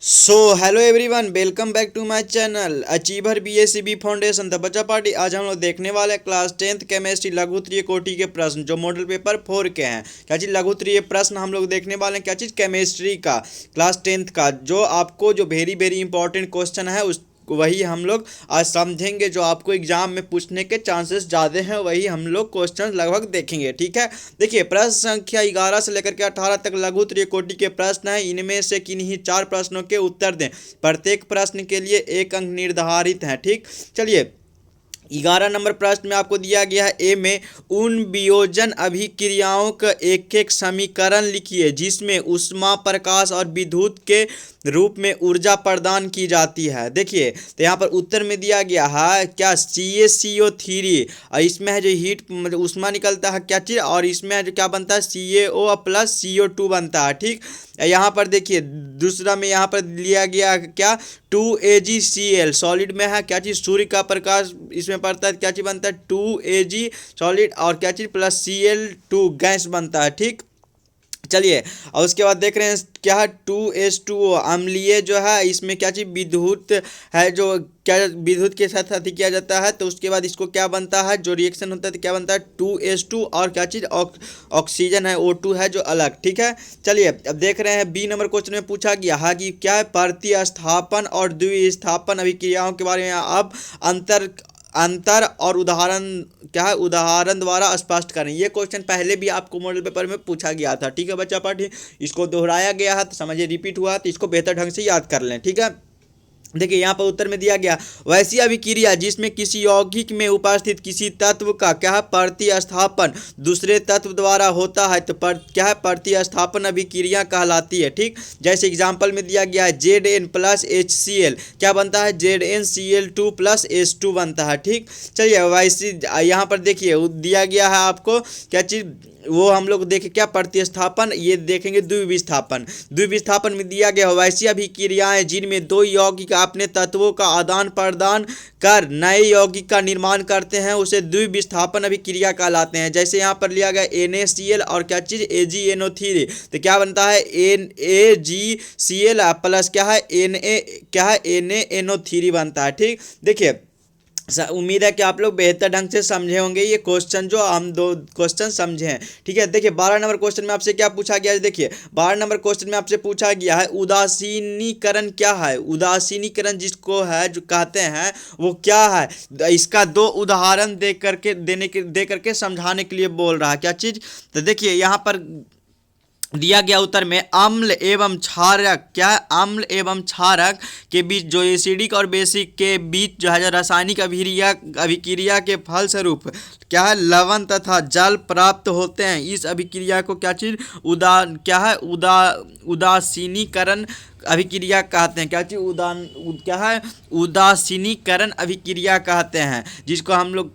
So hello everyone, welcome back to my channel achiever BSCB foundation the बच्चा party. आज हम लोग देखने वाले हैं क्लास 10th केमिस्ट्री लघु त्रिय कोटि के प्रश्न जो मॉडल पेपर 4 के हैं। क्या चीज़ लघु त्रिय प्रश्न हम लोग देखने वाले हैं, क्या चीज़ केमिस्ट्री का क्लास 10th का, जो आपको जो वेरी वेरी इंपॉर्टेंट क्वेश्चन है उस वही हम लोग आज समझेंगे। जो आपको एग्जाम में पूछने के चांसेस ज़्यादा हैं वही हम लोग क्वेश्चन लगभग देखेंगे। ठीक है, देखिए प्रश्न संख्या 11 से लेकर के 18 तक लघु त्रिय कोटि के प्रश्न हैं। इनमें से किन्हीं 4 प्रश्नों के उत्तर दें। प्रत्येक प्रश्न के लिए 1 अंक निर्धारित है। ठीक, चलिए 11 नंबर प्रश्न में आपको दिया गया है ए में उन वियोजन अभिक्रियाओं का एक एक समीकरण लिखिए जिसमें ऊष्मा, प्रकाश और विद्युत के रूप में ऊर्जा प्रदान की जाती है। देखिए तो यहाँ पर उत्तर में दिया गया है क्या CaCO3 और इसमें है जो हीट मतलब ऊष्मा निकलता है क्या चीज़, और इसमें है जो क्या बनता है CaO प्लस CO2 बनता है। ठीक, यहाँ पर देखिए दूसरा में यहाँ पर लिया गया क्या 2AgCl सॉलिड में है क्या चीज़ सूर्य का प्रकाश इसमें पड़ता है, क्या चीज़ बनता है 2Ag सॉलिड और क्या चीज़ प्लस Cl2 गैस बनता है। ठीक, चलिए और उसके बाद देख रहे हैं क्या है 2H2O अम्लीय जो है, इसमें क्या चीज़ विद्युत है जो क्या विद्युत के साथ अति किया जाता है, तो उसके बाद इसको क्या बनता है जो रिएक्शन होता है तो क्या बनता है 2H2 और क्या चीज़ ऑक्सीजन है O2 है जो अलग। ठीक है, चलिए अब देख रहे हैं बी नंबर क्वेश्चन में पूछा गया है कि क्या है प्रतिस्थापन और द्विस्थापन अभिक्रियाओं के बारे में अब अंतर और उदाहरण क्या है उदाहरण द्वारा स्पष्ट करें। ये क्वेश्चन पहले भी आपको मॉडल पेपर में पूछा गया था। ठीक है बच्चा पाठी, इसको दोहराया गया है तो समझिए रिपीट हुआ तो इसको बेहतर ढंग से याद कर लें। ठीक है, देखिए यहाँ पर उत्तर में दिया गया वैसी अभिक्रिया जिसमें किसी यौगिक में उपस्थित किसी तत्व का क्या है प्रतिस्थापन दूसरे तत्व द्वारा होता है तो क्या है प्रतिस्थापन अभिक्रिया कहलाती है। ठीक, जैसे एग्जांपल में दिया गया है Zn प्लस HCl क्या बनता है ZnCl2 प्लस H2 बनता है। ठीक, चलिए वैसी यहाँ पर देखिए दिया गया है आपको क्या चीज़ वो हम लोग देखें क्या प्रतिस्थापन, ये देखेंगे द्विविस्थापन में दिया गया वैसी अभिक्रियाएं जिनमें दो यौगिक अपने तत्वों का आदान प्रदान कर नए यौगिक का निर्माण करते हैं उसे द्विविस्थापन अभिक्रिया कहलाते हैं। जैसे यहाँ पर लिया गया NaCl और क्या चीज़ AgNO3 तो क्या बनता है NaGCl प्लस क्या है NaNO3 बनता है। ठीक, देखिए उम्मीद है कि आप लोग बेहतर ढंग से समझे होंगे ये क्वेश्चन जो हम 2 क्वेश्चन समझे हैं। ठीक है, देखिए 12 नंबर क्वेश्चन में आपसे क्या पूछा गया है। देखिए 12 नंबर क्वेश्चन में आपसे पूछा गया है उदासीनीकरण क्या है। उदासीनीकरण जिसको है जो कहते हैं वो क्या है, इसका 2 उदाहरण दे करके समझाने के लिए बोल रहा है क्या चीज़। तो देखिए यहाँ पर दिया गया उत्तर में अम्ल एवं क्षारक क्या है अम्ल एवं क्षारक के बीच जो एसिडिक और बेसिक के बीच जो है रासायनिक अभिक्रिया के फलस्वरूप क्या है लवण तथा जल प्राप्त होते हैं। इस अभिक्रिया को क्या चीज़ उदासीनीकरण अभिक्रिया कहते हैं। क्या चीज़ क्या है उदासीनीकरण अभिक्रिया कहते हैं, जिसको हम लोग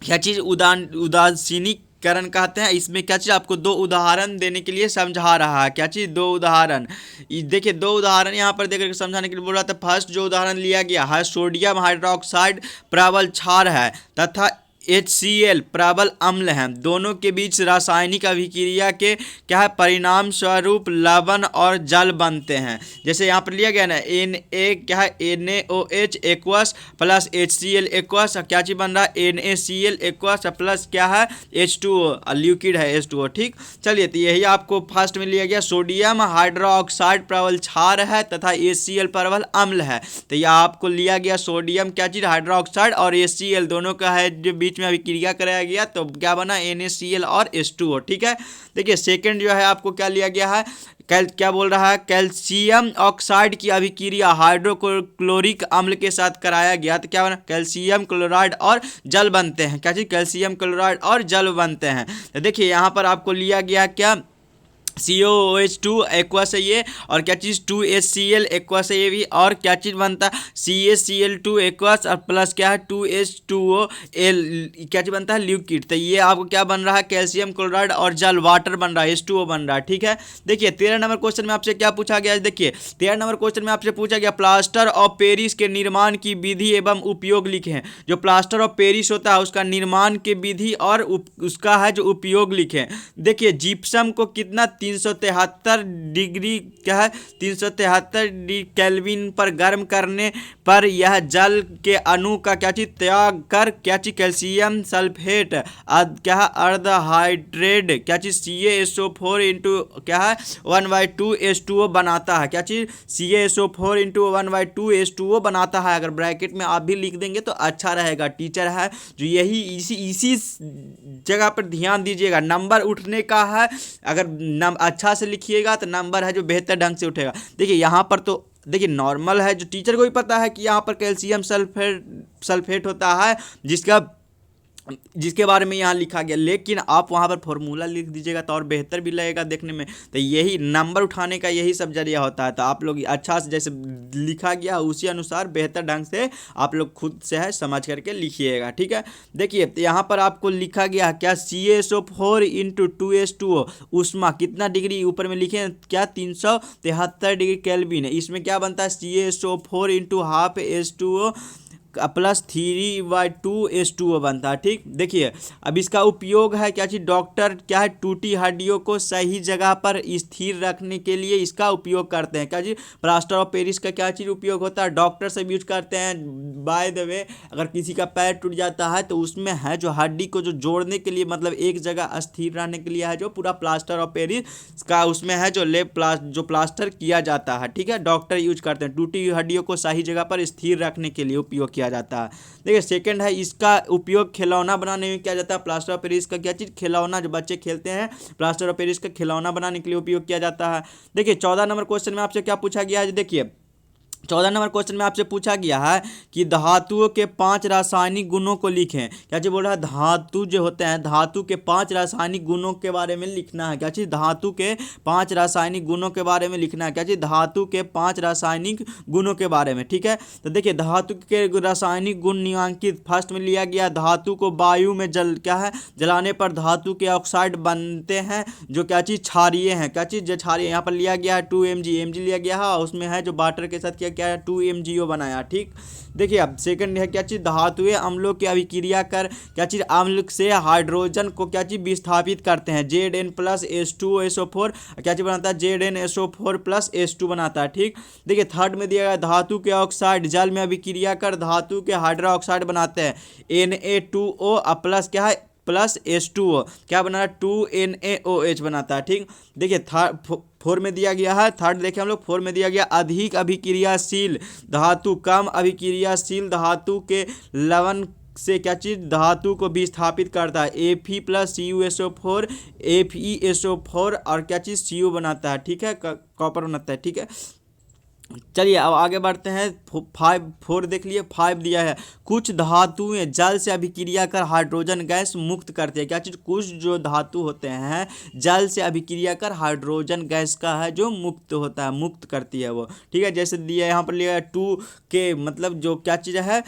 क्या चीज़ उदासीनीकरण कहते हैं। इसमें क्या चीज़ आपको 2 उदाहरण देने के लिए समझा रहा है। क्या चीज़ 2 उदाहरण, देखिए 2 उदाहरण यहाँ पर देकर समझाने के लिए बोल रहा था। फर्स्ट जो उदाहरण लिया गया है सोडियम हाइड्रोक्साइड प्रबल क्षार है तथा HCl प्रबल अम्ल हैं, दोनों के बीच रासायनिक अभिक्रिया के क्या है परिणाम स्वरूप लवण और जल बनते हैं। जैसे यहाँ पर लिया गया ना Na क्या है NaOH aqueous plus HCl aqueous क्या चीज़ बन रहा है NaCl एक्वस प्लस क्या है H2O लिक्विड है H2O। ठीक, चलिए तो यही आपको फर्स्ट में लिया गया सोडियम हाइड्रोक्साइड प्रबल क्षार है तथा HCl प्रबल अम्ल है। तो यह आपको लिया गया सोडियम क्या चीज़ हाइड्रोक्साइड और HCl दोनों का है जो बीच में अभिक्रिया कराया गया तो क्या बना NaCl और H2O। ठीक है, देखिए सेकंड जो है आपको क्या लिया गया है क्या बोल रहा है कैल्शियम ऑक्साइड की अभिक्रिया हाइड्रोक्लोरिक अम्ल के साथ कराया गया तो क्या बना कैल्शियम क्लोराइड और जल बनते हैं। क्या चीज़ कैल्शियम क्लोराइड और जल बनते हैं। तो देखिए यहाँ पर आपको लिया गया क्या COOH2 एक्वस है ये और क्या चीज़ 2HCl एक्वस है ये भी और क्या चीज़ बनता है CaCl2 एक्वस और प्लस क्या है 2H2O क्या चीज़ बनता है लिक्विड। तो ये आपको क्या बन रहा है कैल्शियम क्लोराइड और जल वाटर बन रहा है H2O बन रहा है। ठीक है, देखिए 13 नंबर क्वेश्चन में आपसे क्या पूछा गया है। देखिए 13 नंबर क्वेश्चन में आपसे पूछा गया प्लास्टर ऑफ पेरिस के निर्माण की विधि एवं उपयोग लिखें। जो प्लास्टर ऑफ पेरिस होता है उसका निर्माण की विधि और उसका है जो उपयोग लिखें। देखिए जिप्सम को कितना 373 डिग्री क्या है 373 डिग्री केल्विन पर गर्म करने पर यह जल के अणु का क्या चीज त्याग कर क्या चीज कैल्शियम सल्फेट क्या है अर्धहाइड्रेट क्या चीज CaSO4 इंटू क्या है 1/2 H2O बनाता है। क्या चीज CaSO4 इंटू 1/2 H2O बनाता है। अगर ब्रैकेट में आप भी लिख देंगे तो अच्छा रहेगा। टीचर है जो यही इसी जगह पर ध्यान दीजिएगा। नंबर उठने का है, अगर अच्छा से लिखिएगा तो नंबर है जो बेहतर ढंग से उठेगा। देखिए यहाँ पर तो देखिए नॉर्मल है, जो टीचर को भी पता है कि यहाँ पर कैल्शियम सल्फेट होता है जिसके बारे में यहाँ लिखा गया, लेकिन आप वहाँ पर फॉर्मूला लिख दीजिएगा तो और बेहतर भी लगेगा देखने में। तो यही नंबर उठाने का यही सब जरिया होता है। तो आप लोग अच्छा से जैसे लिखा गया उसी अनुसार बेहतर ढंग से आप लोग खुद से है समझ करके लिखिएगा, ठीक है। देखिए तो यहाँ पर आपको लिखा गया क्या CaSO4 इंटू 2H2O उष्मा कितना डिग्री ऊपर में लिखे क्या 373 डिग्री केल्विन है। इसमें क्या बनता है CaSO4 into half H2O plus 3/2 H2O बनता है, ठीक। देखिए अब इसका उपयोग है क्या चीज डॉक्टर क्या है टूटी हड्डियों को सही जगह पर स्थिर रखने के लिए इसका उपयोग करते हैं। क्या चीज प्लास्टर ऑफ पेरिस का क्या चीज उपयोग होता है, डॉक्टर सब यूज करते हैं। बाय द वे अगर किसी का पैर टूट जाता है तो उसमें है जो हड्डी को जो जोड़ने के लिए मतलब एक जगह स्थिर रहने के लिए है जो पूरा प्लास्टर ऑफ पेरिस का उसमें है जो प्लास्टर किया जाता है, ठीक है। डॉक्टर यूज करते हैं टूटी हुई हड्डियों को सही जगह पर स्थिर रखने के लिए उपयोग किया जाता है। देखिए सेकंड है इसका उपयोग खिलौना बनाने में किया जाता है। प्लास्टर ऑफ पेरिस का क्या चीज खिलौना जो बच्चे खेलते हैं प्लास्टर ऑफ पेरिस का खिलौना बनाने के लिए उपयोग किया जाता है। देखिए 14 नंबर क्वेश्चन में आपसे क्या पूछा गया है, देखिए 14 नंबर क्वेश्चन में आपसे पूछा गया है कि धातुओं के 5 रासायनिक गुणों को लिखें। क्या चीज बोल रहा है धातु जो होते हैं धातु के 5 रासायनिक गुणों के बारे में लिखना है। क्या चीज धातु के 5 रासायनिक गुणों के बारे में लिखना है। क्या चीज धातु के 5 रासायनिक गुणों के बारे में, ठीक है। तो देखिए धातु के रासायनिक गुण निम्नलिखित फर्स्ट में लिया गया धातु को वायु में जलाने पर धातु के ऑक्साइड बनते हैं जो क्या चीज क्षारीय हैं। क्या चीज जो क्षारीय यहाँ पर लिया गया है 2 mg लिया गया है, उसमें है जो वाटर के साथ क्या है 2 MgO बनाया, ठीक। देखिए अब सेकंड है क्या चीज धातुएं अम्लों की अभिक्रिया कर क्या चीज अम्ल से हाइड्रोजन को क्या चीज विस्थापित करते हैं Zn प्लस H2SO4 क्या चीज बनाता है ZnSO4 प्लस H2 बनाता है, ठीक। देखिए थर्ड में दिया गया धातु के ऑक्साइड जल में अभिक्रिया कर धातु के हाइड्रो ऑक्साइड बनाते हैं Na2O प्लस क्या है प्लस H2O क्या बना है 2NaOH बनाता है, ठीक। देखिए फोर में दिया गया है थर्ड देखें हम लोग 4 में दिया गया अधिक अभिक्रियाशील धातु कम अभिक्रियाशील धातु के लवण से क्या चीज धातु को विस्थापित करता है Fe प्लस CuSO4 FeSO4 और क्या चीज CO बनाता है, ठीक है, कॉपर बनाता है, ठीक है। चलिए अब आगे बढ़ते हैं 4 देख लिए 5 दिया है कुछ धातुएं जल से अभिक्रिया कर हाइड्रोजन गैस मुक्त करते हैं। क्या चीज कुछ जो धातु होते हैं जल से अभिक्रिया कर हाइड्रोजन गैस का है जो मुक्त होता है मुक्त करती है वो, ठीक है। जैसे दिया यहाँ पर लिया 2 के मतलब जो क्या चीज़ है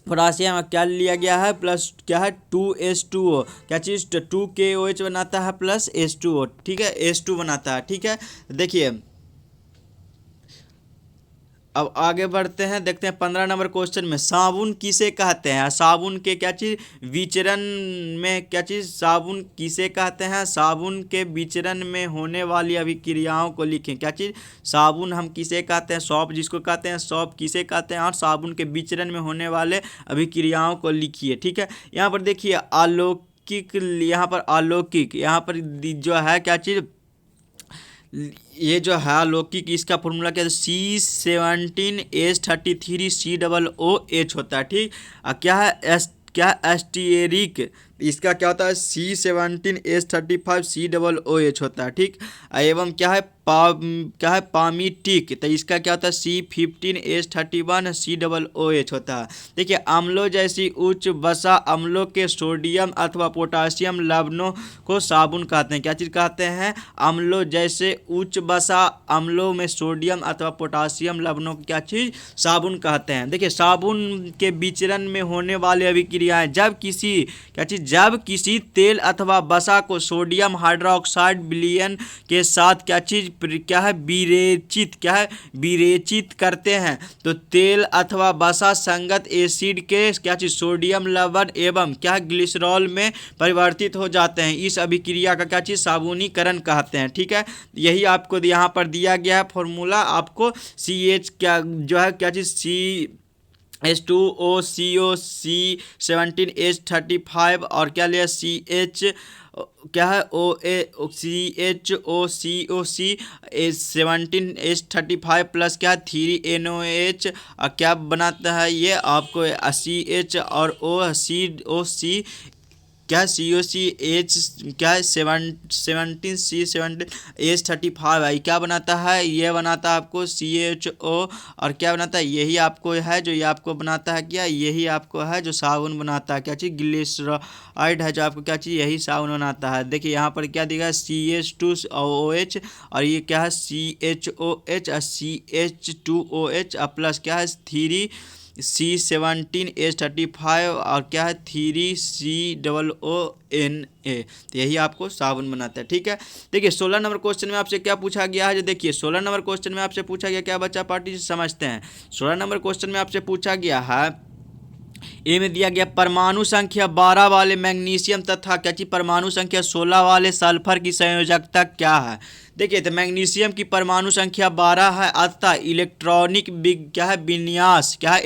पोटासियम क्या लिया गया है प्लस क्या है 2H2O क्या चीज़ 2KOH बनाता है प्लस H2O, ठीक है, H2 बनाता है, ठीक है। देखिए अब आगे बढ़ते हैं देखते हैं 15 नंबर क्वेश्चन में साबुन किसे कहते हैं। साबुन के क्या चीज़ विचरण में क्या चीज़ साबुन किसे कहते हैं साबुन के विचरण में होने वाली अभिक्रियाओं को लिखें। क्या चीज़ साबुन हम किसे कहते हैं सौंफ जिसको कहते हैं सौंफ किसे कहते हैं और साबुन के विचरण में होने वाले अभिक्रियाओं को लिखिए, ठीक है। यहाँ पर देखिए अलौकिक यहाँ पर जो है क्या चीज़ ये जो है अलौकिक इसका फॉर्मूला क्या है C17H33COOH होता है, ठीक। क्या है एस्टिएरिक इसका क्या होता है C17H35COOH होता है, ठीक। एवं क्या है पामीटिक तो इसका क्या होता है C15H31COOH होता है। देखिए अम्लों जैसी उच्च वसा अम्लों के सोडियम अथवा पोटासियम लवणों को साबुन कहते हैं। क्या चीज़ कहते हैं अम्लों जैसे उच्च वसा अम्लों में सोडियम अथवा पोटासियम लवणों को क्या चीज़ साबुन कहते हैं। देखिए साबुन के विचरण में होने वाले अभिक्रियाएं जब किसी तेल अथवा वसा को सोडियम हाइड्रोक्साइड विलयन के साथ क्या चीज़ क्या है विरेचित करते हैं तो तेल अथवा वसा संगत एसिड के क्या चीज सोडियम लवण एवं क्या ग्लिसरॉल में परिवर्तित हो जाते हैं। इस अभिक्रिया का क्या चीज साबुनीकरण कहते हैं। ठीक है, यही आपको यहाँ पर दिया गया है फॉर्मूला। आपको CH क्या जो है क्या चीज CH2O और क्या लिया CH क्या है CHOCOC17H35 प्लस क्या 3NOH क्या बनाता है ये आपको CH और OC क्या COCH क्या है 17C17H35 है क्या बनाता है, ये बनाता है आपको CHO और क्या बनाता है यही आपको है जो ये आपको बनाता है क्या, यही आपको है जो साबुन बनाता है क्या चीज़ ग्लिसरॉइड है जो आपको क्या चीज़ यही साबुन बनाता है। देखिए यहाँ पर क्या दिखा CH2OH और ये क्या है CHOH और CH2OH प्लस क्या है 3C17H35 और क्या है 3COONA, तो यही आपको साबुन बनाता है। ठीक है, देखिए 16 नंबर क्वेश्चन में आपसे क्या पूछा गया है, जो देखिए 16 नंबर क्वेश्चन में आपसे पूछा गया क्या बच्चा पार्टी समझते हैं। 16 नंबर क्वेश्चन में आपसे पूछा गया है ए में दिया गया परमाणु संख्या 12 वाले मैग्नीशियम तथा क्या चीज परमाणु संख्या 16 वाले सल्फर की संयोजकता क्या है। देखिए तो मैग्नीशियम की परमाणु संख्या 12 है अतः इलेक्ट्रॉनिक क्या है विन्यास क्या है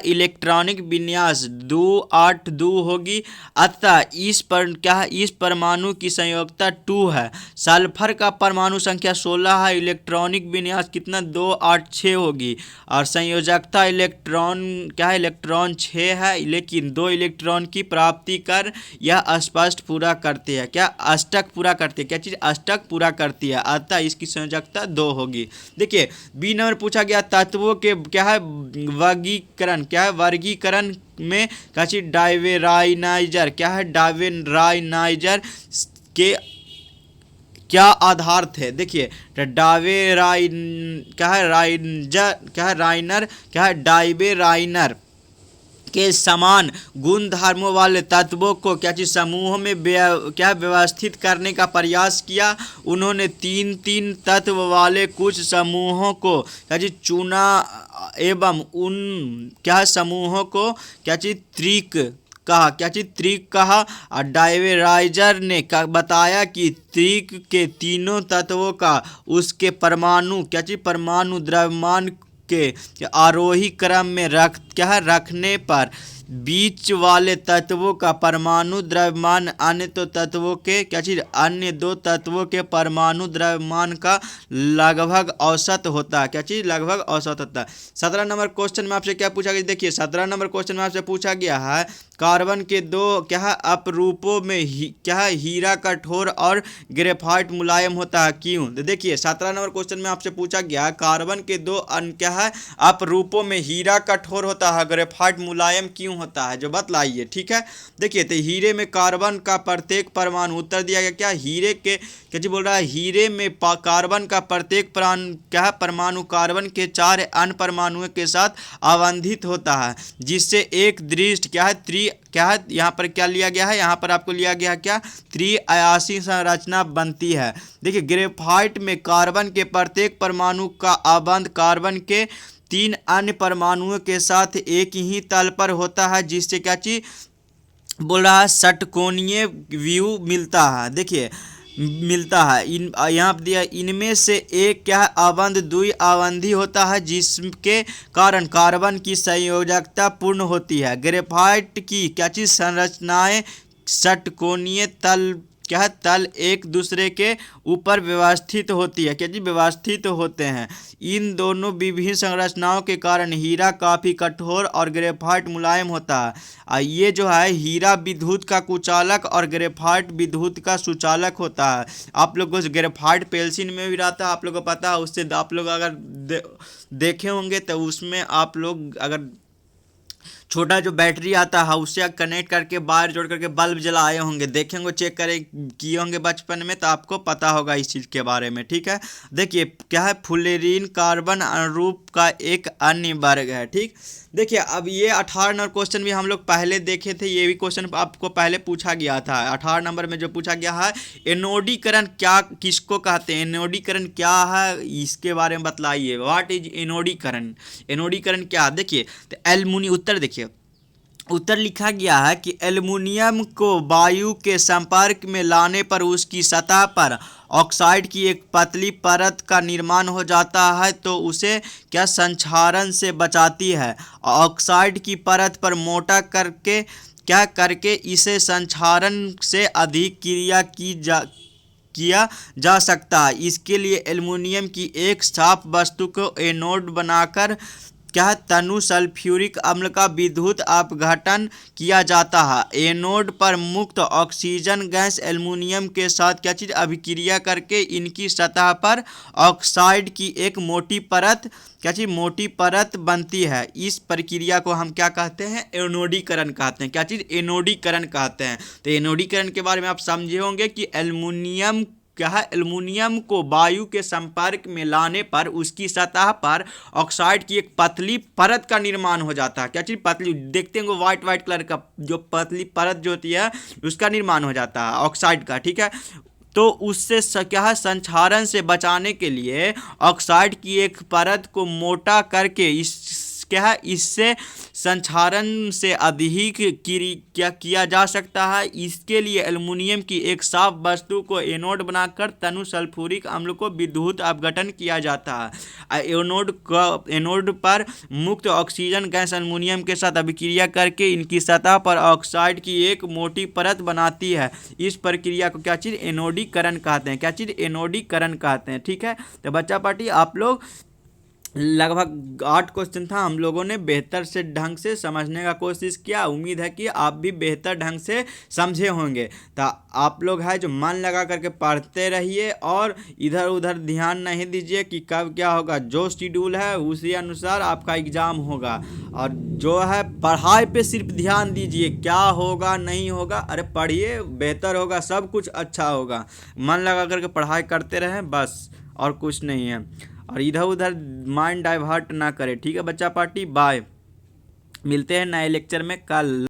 इलेक्ट्रॉनिक विन्यास 282 होगी अतः इस परमाणु की संयोजकता 2 है। सल्फर का परमाणु संख्या 16 है, इलेक्ट्रॉनिक विन्यास कितना 286 होगी और संयोजकता इलेक्ट्रॉन 6 है, लेकिन 2 इलेक्ट्रॉन की प्राप्ति कर यह अस्पष्ट पूरा करते हैं क्या अष्टक पूरा करते हैं क्या चीज़ अष्टक पूरा करती है अतः इसकी संयोजकता 2 होगी। देखिए बी नंबर पूछा गया तत्वों के क्या है वर्गीकरण में क्या चीज डाइवेराइनाइजर के क्या आधार थे। देखिए डाइवेराइनर के समान गुण धर्मों वाले तत्वों को क्या चीज समूह में व्यवस्थित करने का प्रयास किया। उन्होंने 3 तत्व वाले कुछ समूहों को क्या चीज चुना एवं उन क्या समूहों को क्या चीज त्रिक कहा और डाइवेराइजर ने बताया कि त्रिक के तीनों तत्वों का उसके परमाणु द्रव्यमान के आरोही क्रम में रखने पर बीच वाले तत्वों का परमाणु द्रव्यमान अन्य दो तत्वों के परमाणु द्रव्यमान का लगभग औसत होता है लगभग औसत होता है। 17 नंबर क्वेश्चन में आपसे क्या पूछा गया, देखिए 17 नंबर क्वेश्चन में आपसे पूछा गया है कार्बन के 2 अपरूपों में हीरा कठोर और ग्रेफाइट मुलायम होता है क्यों। तो देखिए 17 नंबर क्वेश्चन में आपसे पूछा गया कार्बन के 2 अपरूपों में हीरा कठोर होता है ग्रेफाइट मुलायम क्यों होता है, जो बतलाइए। ठीक है, देखिए तो हीरे में कार्बन का प्रत्येक परमाणु उत्तर दिया गया क्या हीरे के बोल रहा है हीरे में कार्बन का प्रत्येक परमाणु कार्बन के 4 अन्य परमाणुओं के साथ आवंधित होता है जिससे एक दृष्ट यहाँ पर क्या लिया गया है, यहाँ पर आपको लिया गया क्या त्रिआयासी संरचना बनती है। देखिए ग्रेफाइट में कार्बन के प्रत्येक परमाणु का आबंध कार्बन के 3 अन्य परमाणुओं के साथ एक ही तल पर होता है जिससे क्या चीज बोल रहा है षटकोणीय व्यू मिलता है। देखिए मिलता है यहाँ दिया इनमें से एक आबंध द्विआबंधी होता है जिसके कारण कार्बन की संयोजकता पूर्ण होती है। ग्रेफाइट की क्या चीज संरचनाएं षटकोणीय तल एक दूसरे के ऊपर व्यवस्थित होती है व्यवस्थित होते हैं। इन दोनों विभिन्न संरचनाओं के कारण हीरा काफ़ी कठोर और ग्रेफाइट मुलायम होता है। ये जो है हीरा विद्युत का कुचालक और ग्रेफाइट विद्युत का सुचालक होता है। आप लोग को ग्रेफाइट पेंसिल में भी रहता है, आप लोग को पता है, उससे आप लोग अगर देखे होंगे तो उसमें आप लोग अगर छोटा जो बैटरी आता है उससे कनेक्ट करके वायर जोड़ करके बल्ब जलाए होंगे, देखे होंगे, चेक करें किए होंगे बचपन में, तो आपको पता होगा इस चीज़ के बारे में। ठीक है, देखिए क्या है, फ्लोरीन कार्बन अनुरूप का एक अन्य वर्ग है। ठीक, देखिए अब ये 18 नंबर क्वेश्चन भी हम लोग पहले देखे थे, ये भी क्वेश्चन आपको पहले पूछा गया था। 18 नंबर में जो पूछा गया है, एनोडीकरण क्या किसको कहते हैं, एनोडीकरण क्या है इसके बारे में बतलाइए। व्हाट इज एनोडीकरण, एनोडीकरण क्या है? देखिए तो एल्युमिनियम, उत्तर देखिए, उत्तर लिखा गया है कि एल्युमिनियम को वायु के संपर्क में लाने पर उसकी सतह पर ऑक्साइड की एक पतली परत का निर्माण हो जाता है, तो उसे क्या संक्षारण से बचाती है। ऑक्साइड की परत पर मोटा करके क्या करके इसे संक्षारण से अधिक क्रिया किया जा सकता है। इसके लिए एल्युमिनियम की एक साफ वस्तु को एनोड बनाकर क्या तनु सल्फ्यूरिक अम्ल का विद्युत अपघटन किया जाता है। एनोड पर मुक्त ऑक्सीजन गैस एल्युमिनियम के साथ क्या चीज़ अभिक्रिया करके इनकी सतह पर ऑक्साइड की एक मोटी परत क्या चीज़ मोटी परत बनती है। इस प्रक्रिया को हम क्या कहते हैं, एनोडीकरण कहते हैं। क्या चीज़, एनोडीकरण कहते हैं। तो एनोडीकरण के बारे में आप समझे होंगे कि एल्युमिनियम क्या है, एल्युमिनियम को वायु के संपर्क में लाने पर उसकी सतह पर ऑक्साइड की एक पतली परत का निर्माण हो जाता है। क्या चीज़, पतली, देखते हैं वाइट वाइट कलर का जो पतली परत जो होती है उसका निर्माण हो जाता है ऑक्साइड का। ठीक है, तो उससे क्या है, संक्षारण से बचाने के लिए ऑक्साइड की एक परत को मोटा करके इस क्या है, इससे संक्षारण से अधिक क्या किया जा सकता है। इसके लिए एल्युमिनियम की एक साफ वस्तु को एनोड बनाकर तनु सल्फ्यूरिक अम्ल को विद्युत अपघटन किया जाता है। एनोड पर मुक्त ऑक्सीजन गैस एल्युमिनियम के साथ अभिक्रिया करके इनकी सतह पर ऑक्साइड की एक मोटी परत बनाती है। इस प्रक्रिया को क्या चीज़, एनोडीकरण कहते हैं। क्या चीज़, एनोडीकरण कहते हैं। ठीक है, तो बच्चा पार्टी आप लोग लगभग 8 क्वेश्चन था, हम लोगों ने बेहतर से ढंग से समझने का कोशिश किया। उम्मीद है कि आप भी बेहतर ढंग से समझे होंगे। तो आप लोग है जो मन लगा करके पढ़ते रहिए और इधर उधर ध्यान नहीं दीजिए कि कब क्या होगा। जो शेड्यूल है उसी अनुसार आपका एग्ज़ाम होगा, और जो है पढ़ाई पे सिर्फ ध्यान दीजिए, क्या होगा नहीं होगा, अरे पढ़िए, बेहतर होगा, सब कुछ अच्छा होगा। मन लगा करके पढ़ाई करते रहें बस, और कुछ नहीं है। और इधर उधर माइंड डाइवर्ट ना करें। ठीक है बच्चा पार्टी, बाय, मिलते हैं नए लेक्चर में कल।